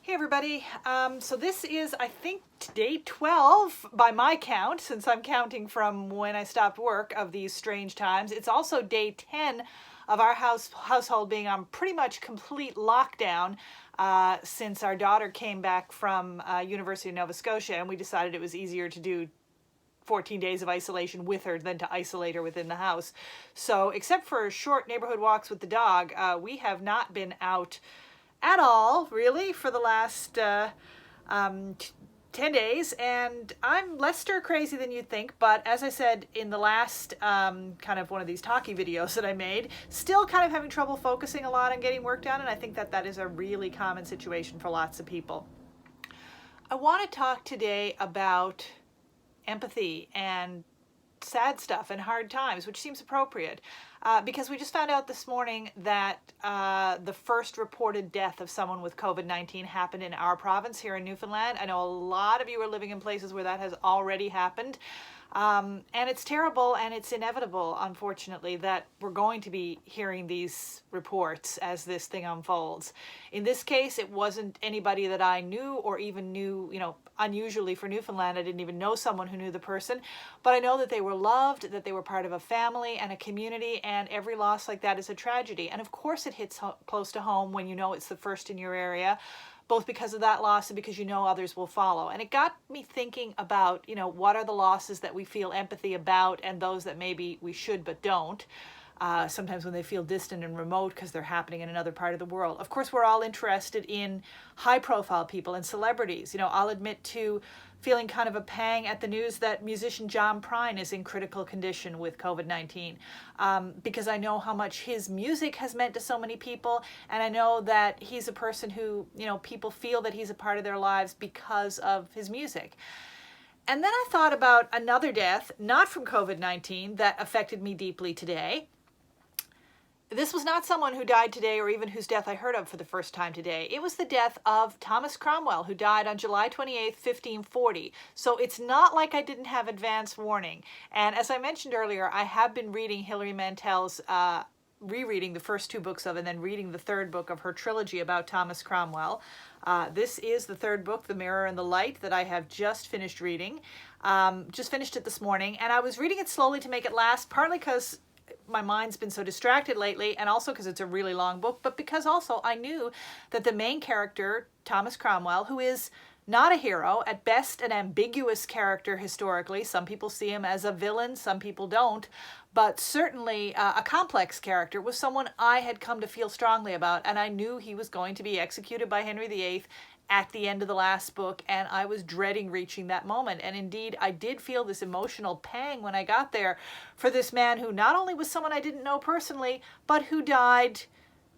Hey everybody, so this is, I think, day 12 by my count, since I'm counting from when I stopped work of these strange times. It's also day 10 of our household being on pretty much complete lockdown since our daughter came back from University of Nova Scotia, and we decided it was easier to do 14 days of isolation with her than to isolate her within the house. So except for short neighborhood walks with the dog, we have not been out at all, really, for the last 10 days, and I'm less stir crazy than you'd think, but as I said in the last kind of one of these talkie videos that I made, still kind of having trouble focusing a lot on getting work done, and I think that that is a really common situation for lots of people. I want to talk today about empathy and sad stuff and hard times, which seems appropriate because we just found out this morning that the first reported death of someone with COVID-19 happened in our province here in Newfoundland. I know a lot of you are living in places where that has already happened. And it's terrible and it's inevitable, unfortunately, that we're going to be hearing these reports as this thing unfolds. In this case, it wasn't anybody that I knew or even knew, unusually for Newfoundland. I didn't even know someone who knew the person, but I know that they were loved, that they were part of a family and a community, and every loss like that is a tragedy. And of course it hits close to home when you know it's the first in your area, both because of that loss and because you know others will follow. And it got me thinking about, what are the losses that we feel empathy about and those that maybe we should but don't. Sometimes when they feel distant and remote because they're happening in another part of the world. Of course, we're all interested in high-profile people and celebrities. I'll admit to feeling kind of a pang at the news that musician John Prine is in critical condition with COVID-19 because I know how much his music has meant to so many people, and I know that he's a person who, people feel that he's a part of their lives because of his music. And then I thought about another death, not from COVID-19, that affected me deeply today. This was not someone who died today or even whose death I heard of for the first time today. It was the death of Thomas Cromwell, who died on July 28th, 1540. So it's not like I didn't have advance warning. And as I mentioned earlier, I have been reading Hilary Mantel's, rereading the first two books of and then reading the third book of her trilogy about Thomas Cromwell. This is the third book, The Mirror and the Light, that I have just finished reading. Just finished it this morning. And I was reading it slowly to make it last, partly because my mind's been so distracted lately, and also because it's a really long book, but because also I knew that the main character, Thomas Cromwell, who is not a hero, at best an ambiguous character historically. Some people see him as a villain, some people don't, but certainly a complex character, was someone I had come to feel strongly about, and I knew he was going to be executed by Henry VIII at the end of the last book, and I was dreading reaching that moment. And indeed, I did feel this emotional pang when I got there for this man who not only was someone I didn't know personally, but who died,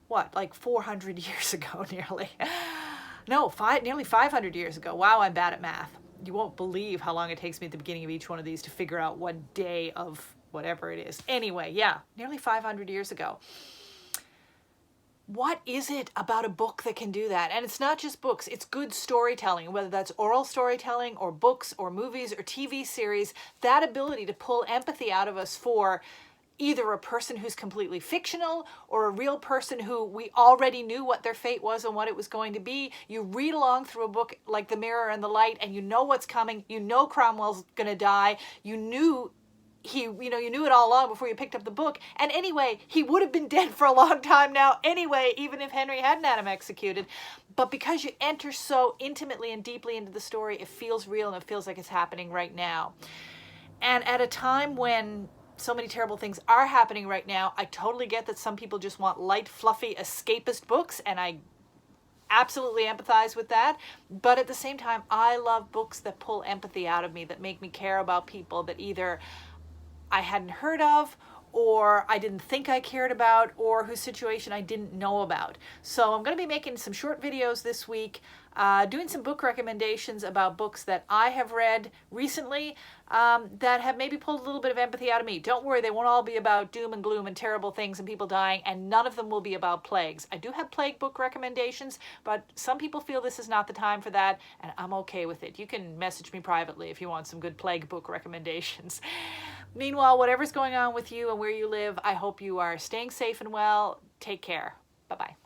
like 400 years ago nearly. No, nearly 500 years ago. Wow, I'm bad at math. You won't believe how long it takes me at the beginning of each one of these to figure out what day of whatever it is. Anyway, yeah, nearly 500 years ago. What is it about a book that can do that? And it's not just books, it's good storytelling, whether that's oral storytelling or books or movies or TV series, that ability to pull empathy out of us for either a person who's completely fictional or a real person who we already knew what their fate was and what it was going to be. You read along through a book like The Mirror and the Light and you know what's coming. You know Cromwell's going to die. You knew you knew it all along before you picked up the book. And anyway, he would have been dead for a long time now anyway, even if Henry hadn't had him executed. But because you enter so intimately and deeply into the story, it feels real and it feels like it's happening right now. And at a time when so many terrible things are happening right now, I totally get that some people just want light, fluffy, escapist books, and I absolutely empathize with that. But at the same time, I love books that pull empathy out of me, that make me care about people that either I hadn't heard of, or I didn't think I cared about, or whose situation I didn't know about. So I'm going to be making some short videos this week, doing some book recommendations about books that I have read recently that have maybe pulled a little bit of empathy out of me. Don't worry, they won't all be about doom and gloom and terrible things and people dying, and none of them will be about plagues. I do have plague book recommendations, but some people feel this is not the time for that, and I'm okay with it. You can message me privately if you want some good plague book recommendations. Meanwhile, whatever's going on with you and where you live, I hope you are staying safe and well. Take care. Bye-bye.